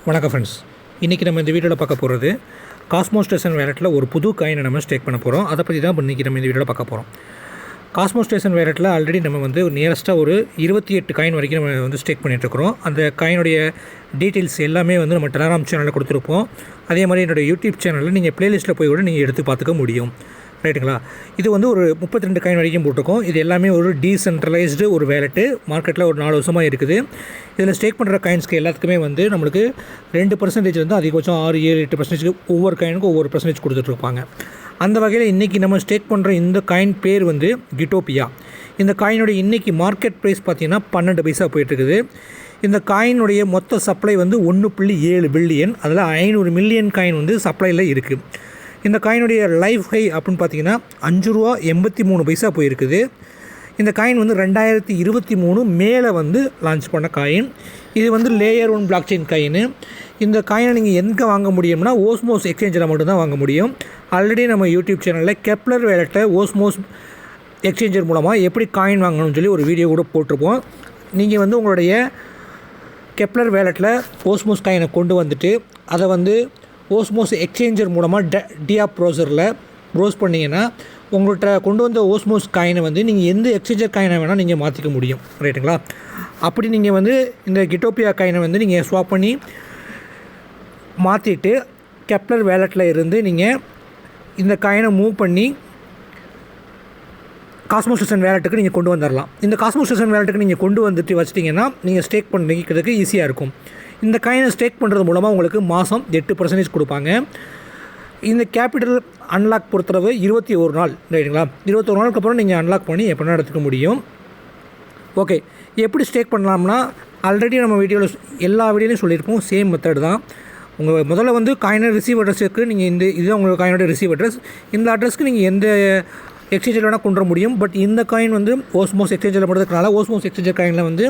வணக்கம் ஃப்ரெண்ட்ஸ், இன்றைக்கி நம்ம இந்த வீடியோவில் பார்க்க போகிறது காஸ்மோஸ் ஸ்டேஷன் வேலெட்டில் ஒரு புது காயினை நம்ம ஸ்டேக் பண்ண போகிறோம். அதை பற்றி தான் இன்றைக்கி நம்ம இந்த வீடியோவில் பார்க்க போகிறோம். காஸ்மோஸ் ஸ்டேஷன் வேலெட்டில் ஆல்ரெடி நம்ம வந்து நியரஸ்ட்டாக ஒரு 28 காயின் வரைக்கும் நம்ம வந்து ஸ்டேக் பண்ணிகிட்ருக்கிறோம். அந்த காயினுடைய டீட்டெயில்ஸ் எல்லாமே வந்து நம்ம டெலகிராம் சேனலில் கொடுத்துருப்போம். அதே மாதிரி என்னோடய யூடியூப் சேனலில் நீங்கள் ப்ளேலிஸ்ட்டில் போய் கூட நீங்கள் எடுத்து பார்த்துக்க முடியும். ரைட்டுங்களா? இது வந்து ஒரு 32 காயின் வரைக்கும் போட்டிருக்கோம். இது எல்லாமே ஒரு டீசென்ட்ரலைஸ்டு ஒரு வேலெட்டு. மார்க்கெட்டில் ஒரு 4 வருஷமாக இருக்குது. இதில் ஸ்டேக் பண்ணுற காயின்ஸ்க்கு எல்லாத்துக்குமே வந்து நம்மளுக்கு 2% வந்து அதிகபட்சம் 6, 7, 8% ஒவ்வொரு காயினுக்கும் ஒவ்வொரு பர்சன்டேஜ் கொடுத்துட்ருப்பாங்க. அந்த வகையில் இன்றைக்கி நம்ம ஸ்டேக் பண்ணுற இந்த காயின் பேர் வந்து கிட்டோபியா. இந்த காயினுடைய இன்றைக்கி மார்க்கெட் ப்ரைஸ் பார்த்திங்கன்னா 12 பைசா போயிட்டுருக்குது. இந்த காயினுடைய மொத்த சப்ளை வந்து 1.7 பில்லியன். அதில் 500 மில்லியன் காயின் வந்து சப்ளையில் இருக்குது. இந்த காயினுடைய லைஃப் ஹை அப்படின்னு பார்த்தீங்கன்னா ₹5.83 போயிருக்குது. இந்த காயின் வந்து 2023 மேலே வந்து லான்ச் பண்ண காயின். இது வந்து லேயர் 1 பிளாக் செயின் காயின். இந்த காயினை நீங்கள் எங்கே வாங்க முடியும்னா ஓஸ்மோஸ் எக்ஸ்சேஞ்சில் மட்டும்தான் வாங்க முடியும். ஆல்ரெடி நம்ம யூடியூப் சேனலில் கெப்லர் வேலெட்டை ஓஸ்மோஸ் எக்ஸ்சேஞ்சர் மூலமாக எப்படி காயின் வாங்கணும்னு சொல்லி ஒரு வீடியோ கூட போட்டிருப்போம். நீங்கள் வந்து உங்களுடைய கெப்லர் வேலெட்டில் ஓஸ்மோஸ் காயினை கொண்டு வந்துட்டு அதை வந்து ஓஸ்மோஸ் எக்ஸ்சேஞ்சர் மூலமாக டிஆப் ப்ரௌசரில் ப்ரௌஸ் பண்ணிங்கன்னா உங்கள்கிட்ட கொண்டு வந்த ஓஸ்மோஸ் காயினை வந்து நீங்கள் எந்த எக்ஸ்சேஞ்சர் காயினை வேணால் நீங்கள் மாற்றிக்க முடியும். ரைட்டுங்களா? அப்படி நீங்கள் வந்து இந்த கிட்டோபியா காயினை வந்து நீங்கள் ஸ்வாப் பண்ணி மாற்றிட்டு கெப்லர் வேலெட்டில் இருந்து நீங்கள் இந்த காயினை மூவ் பண்ணி காஸ்மோஸ் ஸ்டேஷன் வேலெட்டுக்கு நீங்கள் கொண்டு வந்துடலாம். இந்த காஸ்மோஸ் ஸ்டேஷன் வேலெட்டுக்கு நீங்கள் கொண்டு வந்துட்டு வச்சிட்டிங்கன்னா நீங்கள் ஸ்டேக் பண்ணிக்கிறதுக்கு ஈஸியாக இருக்கும். இந்த காயினை ஸ்டேக் பண்ணுறது மூலமாக உங்களுக்கு மாதம் 8% கொடுப்பாங்க. இந்த கேபிட்டல் அன்லாக் பொறுத்தளவு 21 நாள். ரைட்டுங்களா? 21 நாளுக்கு அப்புறம் நீங்கள் அன்லாக் பண்ணி எப்படினா எடுத்துக்க முடியும். ஓகே, எப்படி ஸ்டேக் பண்ணலாம்னா ஆல்ரெடி நம்ம வீடியோவில் எல்லா வீடியோலையும் சொல்லியிருப்போம். சேம் மெத்தட் தான். உங்கள் முதல்ல வந்து காயினை ரிசீவ் அட்ரஸுக்கு நீங்கள் இதுதான் உங்கள் காயினோட ரிசீவ் அட்ரஸ். இந்த அட்ரஸ்க்கு நீங்கள் எந்த எக்ஸ்சேஞ்சில் வேணால் கொண்டு வர முடியும். பட் இந்த காயின் வந்து ஓஸ்மோஸ் எக்ஸ்சேஞ்சில் பண்ணுறதுனால ஓஸ்மோஸ் எக்ஸ்சேஞ்சர் காயினில் வந்து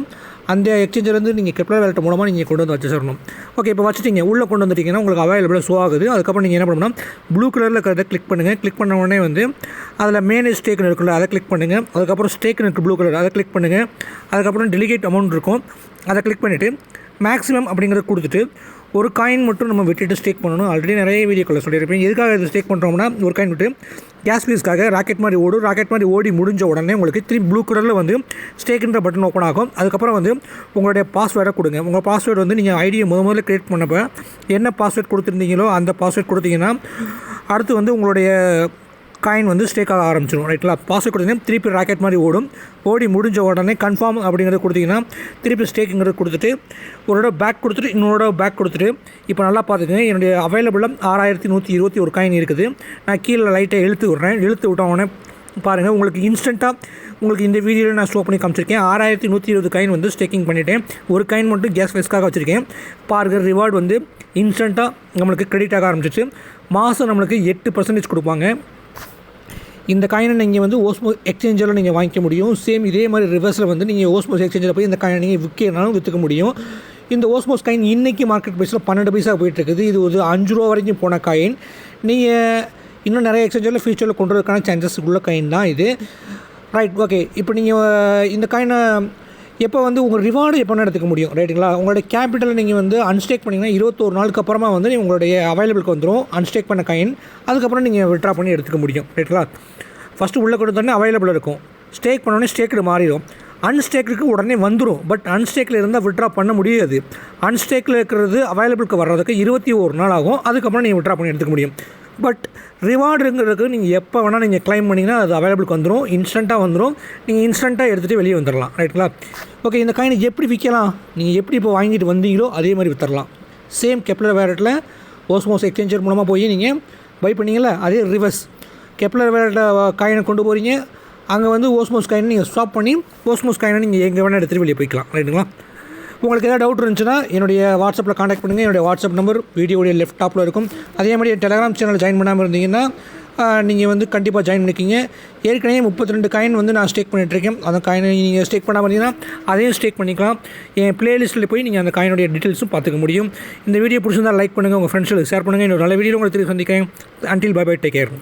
அந்த எக்ஸ்சேஞ்சர்லேருந்து நீங்கள் கெப்லர் வேலெட் மூலமாக நீங்கள் கொண்டு வந்து வச்சுருக்கணும். ஓகே, இப்போ வச்சுட்டிங்க, உள்ளே கொண்டு வந்துட்டிங்கன்னா உங்களுக்கு அவைலபிளாக ஷோ ஆகுது. அதுக்கப்புறம் நீங்கள் என்ன பண்ணணும்னா ப்ளூ கலரில் இருக்கிறத கிளிக் பண்ணுங்கள். கிளிக் பண்ண உடனே வந்து அதில் மேனேஜ் ஸ்டேக்னு இருக்குல்ல, அதை கிளிக் பண்ணுங்கள். அதுக்கப்புறம் ஸ்டேக்னு இருக்குது ப்ளூ கலர், அதை கிளிக் பண்ணுங்கள். அதுக்கப்புறம் டெலிகேட் அமௌண்ட் இருக்கும், அதை கிளிக் பண்ணிவிட்டு மேக்ஸிமம் அப்படிங்கிறத கொடுத்துட்டு ஒரு காயின் மட்டும் நம்ம விட்டுட்டு ஸ்டேக் பண்ணணும். ஆல்ரெடி நிறைய வீடியோக்களில் சொல்லியிருப்பேன். எதுக்காக இது ஸ்டேக் பண்ணுறோம்னா ஒரு காயின் விட்டு கேஸ் ஃபீஸ்க்காக ராக்கெட் மாதிரி ஓடும். ராக்கெட் மாதிரி ஓடி முடிஞ்ச உடனே உங்களுக்கு ப்ளூ கலரில் வந்து ஸ்டேக்குன்ற பட்டன் ஓப்பன் ஆகும். அதுக்கப்புறம் வந்து உங்களுடைய பாஸ்வேர்டை கொடுங்க. உங்கள் பாஸ்வேர்டு வந்து நீங்கள் ஐடியை முதல்ல க்ரியேட் பண்ணப்போ என்ன பாஸ்வேர்ட் கொடுத்துருந்தீங்களோ அந்த பாஸ்வேர்ட் கொடுத்தீங்கன்னா அடுத்து வந்து உங்களுடைய காயின் வந்து ஸ்டேக் ஆக ஆரம்பிச்சிடும். ரைட்டில் பாஸ்வேர்ட் கொடுத்தீங்கன்னா திருப்பி ராக்கெட் மாதிரி ஓடி முடிஞ்ச உடனே கன்ஃபார்ம் அப்படிங்கிறத கொடுத்தீங்கன்னா திருப்பி ஸ்டேக்குங்கிறது கொடுத்துட்டு ஒரு பேக் கொடுத்துட்டு இன்னொரு பேக் கொடுத்துட்டு இப்போ நல்லா பார்த்துக்கங்க. என்னுடைய அவைலபிளாக 6121 காயின் இருக்குது. நான் கீழே லைட்டாக இழுத்து விட்ட உடனே பாருங்கள், உங்களுக்கு இன்ஸ்டண்ட்டாக உங்களுக்கு இந்த வீடியோவில் நான் ஸ்டோப் பண்ணி காமிச்சிருக்கேன். 6120 காயின் வந்து ஸ்டேக்கிங் பண்ணிவிட்டேன். ஒரு காயின் மட்டும் கேஸ் ஃபேஸ்க்காக வச்சுருக்கேன். பாருங்கள், ரிவார்டு வந்து இன்ஸ்டண்ட்டாக நம்மளுக்கு கிரெடிட் ஆக ஆரம்பிச்சிச்சு. மாதம் நம்மளுக்கு 8% கொடுப்பாங்க. இந்த காயினை நீங்கள் வந்து ஓஸ்மோஸ் எக்ஸ்சேஞ்சில் நீங்கள் வாங்கிக்க முடியும். சேம் இதே மாதிரி ரிவர்ஸில் வந்து நீங்கள் ஓஸ்மோஸ் எக்ஸ்சேஞ்சில் போய் இந்த காயினை நீங்கள் விற்கனாலும் விற்றுக்க முடியும். இந்த ஓஸ்மோஸ் காயின் இன்றைக்கி மார்க்கெட் ப்ரைஸில் 12 பைசா போயிட்டுருக்குது. இது ஒரு ₹5 வரைக்கும் போன காயின். நீங்கள் இன்னும் நிறைய எக்ஸ்சேஞ்சில் ஃபியூச்சரில் கொண்டு வரதுக்கான சான்சஸ் உள்ள காயின் தான் இது. Right, okay. இப்போ நீங்கள் இந்த காயினை எப்போ வந்து உங்கள் ரிவார்டு எப்போ எடுத்துக்க முடியும். ரைட்டுங்களா? உங்களுடைய கேபிட்டலை நீங்கள் வந்து அன்ஸ்டேக் பண்ணிங்கன்னா 21 நாளுக்கு அப்புறமா வந்து உங்களுடைய அவைலபிளுக்கு வந்துடும் அன்ஸ்டேக் பண்ண காயின். அதுக்கப்புறம் நீங்கள் விட்ரா பண்ணி எடுத்துக்க முடியும். ரைட்டுங்களா? ஃபஸ்ட்டு உள்ளே கொண்டு வந்தோடனே அவைலபிள் இருக்கும். ஸ்டேக் பண்ணோடனே ஸ்டேக்கு மாறிடும். அன்ஸ்டேக்கு உடனே வந்துடும். பட் அன்ஸ்டேக்கில் இருந்தால் விட்ரா பண்ண முடியாது. அன்ஸ்டேக்கில் இருக்கிறது அவைலபிளுக்கு வர்றதுக்கு 21 நாள் ஆகும். அதுக்கப்புறம் நீங்கள் விட்ரா பண்ணி எடுத்துக்க முடியும். பட் ரிவார்டுங்கிறதுக்கு நீங்கள் எப்போ வேணால் நீங்கள் கிளைம் பண்ணிங்கன்னா அது அவைலபிளுக்கு வந்துடும். இன்ஸ்டண்ட்டாக வந்துடும். நீங்கள் இன்ஸ்டண்ட்டாக எடுத்துகிட்டு வெளியே வந்துடலாம். ரைட்டுங்களா? ஓகே, இந்த காயினை எப்படி விற்கலாம்? நீங்கள் எப்படி இப்போ வாங்கிட்டு வந்தீங்களோ அதே மாதிரி விற்றுடலாம். சேம் கெப்லர் வேலெட்டில் ஓஸ்மோஸ் எக்ஸ்சேஞ்சர் மூலமாக போய் நீங்கள் பை பண்ணிங்களா, அதே ரிவர்ஸ் கெப்லர் வேலெட்டில் காயினை கொண்டு போகிறீங்க. அங்கே வந்து ஓஸ்மோஸ் காயினை நீங்கள் ஸ்டாப் பண்ணி ஓஸ்மோஸ் காயினை நீங்கள் எங்கே வேணால் எடுத்துகிட்டு வெளியே போய்க்கலாம். ரைட்டுங்களா? உங்களுக்கு ஏதாவது டவுட் இருந்துச்சுன்னா என்னுடைய வாட்ஸ்அப்பில் காண்டாக்ட் பண்ணுங்கள். என்னுடைய வாட்ஸ்அப் நம்பர் வீடியோடைய லெஃப்ட் டாப்பில் இருக்கும். அதே மாதிரி டெலகிராம் சேனல் ஜாயின் பண்ணாமல் இருந்தீங்கன்னா நீங்கள் வந்து கண்டிப்பாக ஜாயின் பண்ணிக்கிங்க. ஏற்கனவே 32 காயின் வந்து நான் ஸ்டேக் பண்ணிகிட்ருக்கேன். அந்த காயினை நீங்கள் ஸ்டேக் பண்ணாமல் இருந்தீங்கன்னா அதையும் ஸ்டேக் பண்ணிக்கலாம். என் ப்ளேலிஸ்ட்டில் போய் நீங்கள் அந்த காயினுடைய டீட்டெயில்ஸும் பார்த்துக்க முடியும். இந்த வீடியோ பிடிச்சிருந்தால் லைக் பண்ணுங்கள், உங்கள் ஃப்ரெண்ட்ஸுக்கு ஷேர் பண்ணுங்கள். இன்னொரு நல்ல வீடியோ உங்களுக்கு திரும்பி சந்திக்கிறேன். Until bye bye, take care.